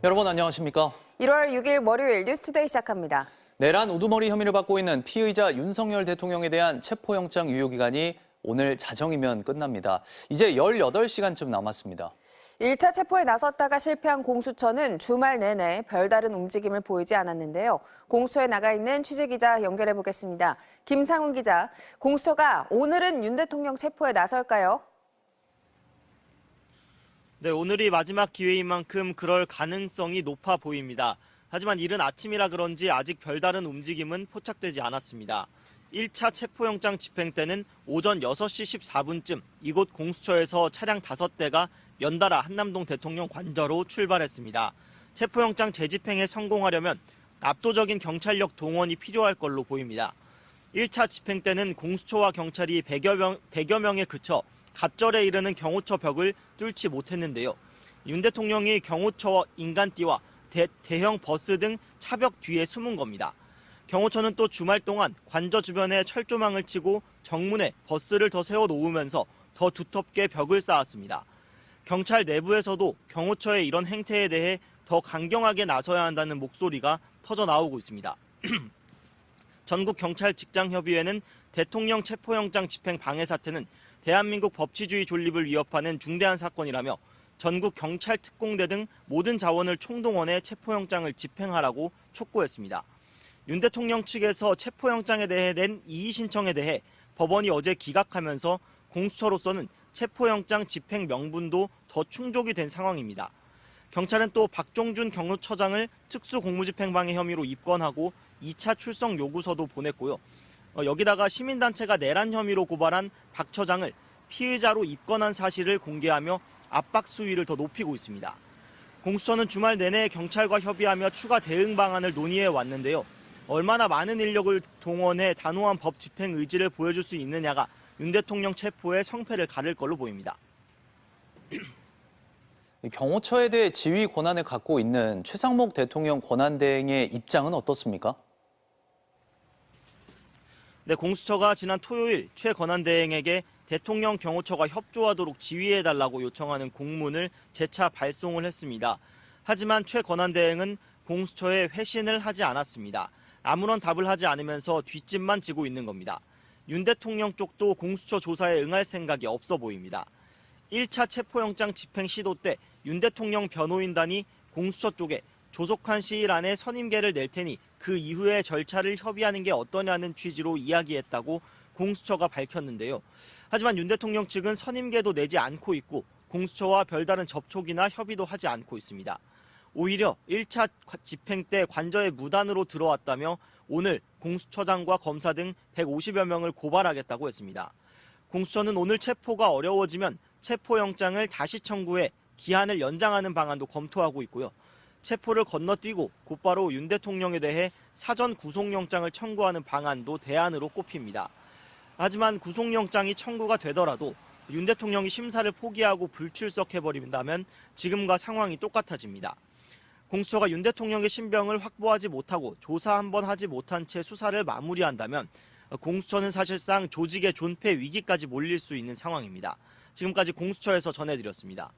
여러분 안녕하십니까? 1월 6일 월요일 뉴스투데이 시작합니다. 내란 우두머리 혐의를 받고 있는 피의자 윤석열 대통령에 대한 체포영장 유효기간이 오늘 자정이면 끝납니다. 이제 18시간쯤 남았습니다. 1차 체포에 나섰다가 실패한 공수처는 주말 내내 별다른 움직임을 보이지 않았는데요. 공수처에 나가 있는 취재기자 연결해 보겠습니다. 김상훈 기자, 공수처가 오늘은 윤 대통령 체포에 나설까요? 네, 오늘이 마지막 기회인 만큼 그럴 가능성이 높아 보입니다. 하지만 이른 아침이라 그런지 아직 별다른 움직임은 포착되지 않았습니다. 1차 체포영장 집행 때는 오전 6시 14분쯤 이곳 공수처에서 차량 5대가 연달아 한남동 대통령 관저로 출발했습니다. 체포영장 재집행에 성공하려면 압도적인 경찰력 동원이 필요할 걸로 보입니다. 1차 집행 때는 공수처와 경찰이 100여 명에 그쳐 갑절에 이르는 경호처 벽을 뚫지 못했는데요. 윤 대통령이 경호처 인간띠와 대형 버스 등 차벽 뒤에 숨은 겁니다. 경호처는 또 주말 동안 관저 주변에 철조망을 치고 정문에 버스를 더 세워놓으면서 더 두텁게 벽을 쌓았습니다. 경찰 내부에서도 경호처의 이런 행태에 대해 더 강경하게 나서야 한다는 목소리가 터져나오고 있습니다. 전국경찰직장협의회는 대통령 체포영장 집행 방해 사태는 대한민국 법치주의 존립을 위협하는 중대한 사건이라며 전국 경찰 특공대 등 모든 자원을 총동원해 체포영장을 집행하라고 촉구했습니다. 윤 대통령 측에서 체포영장에 대해 낸 이의 신청에 대해 법원이 어제 기각하면서 공수처로서는 체포영장 집행 명분도 더 충족이 된 상황입니다. 경찰은 또 박종준 경호처장을 특수공무집행방해 혐의로 입건하고 2차 출석 요구서도 보냈고요. 여기다가 시민단체가 내란 혐의로 고발한 박 처장을 피의자로 입건한 사실을 공개하며 압박 수위를 더 높이고 있습니다. 공수처는 주말 내내 경찰과 협의하며 추가 대응 방안을 논의해 왔는데요. 얼마나 많은 인력을 동원해 단호한 법 집행 의지를 보여줄 수 있느냐가 윤 대통령 체포의 성패를 가를 걸로 보입니다. 경호처에 대해 지휘 권한을 갖고 있는 최상목 대통령 권한대행의 입장은 어떻습니까? 네, 공수처가 지난 토요일 최 권한대행에게 대통령 경호처가 협조하도록 지휘해달라고 요청하는 공문을 재차 발송을 했습니다. 하지만 최 권한대행은 공수처에 회신을 하지 않았습니다. 아무런 답을 하지 않으면서 뒷짐만 지고 있는 겁니다. 윤 대통령 쪽도 공수처 조사에 응할 생각이 없어 보입니다. 1차 체포영장 집행 시도 때 윤 대통령 변호인단이 공수처 쪽에 조속한 시일 안에 선임계를 낼 테니 그 이후의 절차를 협의하는 게 어떠냐는 취지로 이야기했다고 공수처가 밝혔는데요. 하지만 윤 대통령 측은 선임계도 내지 않고 있고 공수처와 별다른 접촉이나 협의도 하지 않고 있습니다. 오히려 1차 집행 때 관저에 무단으로 들어왔다며 오늘 공수처장과 검사 등 150여 명을 고발하겠다고 했습니다. 공수처는 오늘 체포가 어려워지면 체포영장을 다시 청구해 기한을 연장하는 방안도 검토하고 있고요. 체포를 건너뛰고 곧바로 윤 대통령에 대해 사전 구속영장을 청구하는 방안도 대안으로 꼽힙니다. 하지만 구속영장이 청구가 되더라도 윤 대통령이 심사를 포기하고 불출석해버린다면 지금과 상황이 똑같아집니다. 공수처가 윤 대통령의 신병을 확보하지 못하고 조사 한번 하지 못한 채 수사를 마무리한다면 공수처는 사실상 조직의 존폐 위기까지 몰릴 수 있는 상황입니다. 지금까지 공수처에서 전해드렸습니다.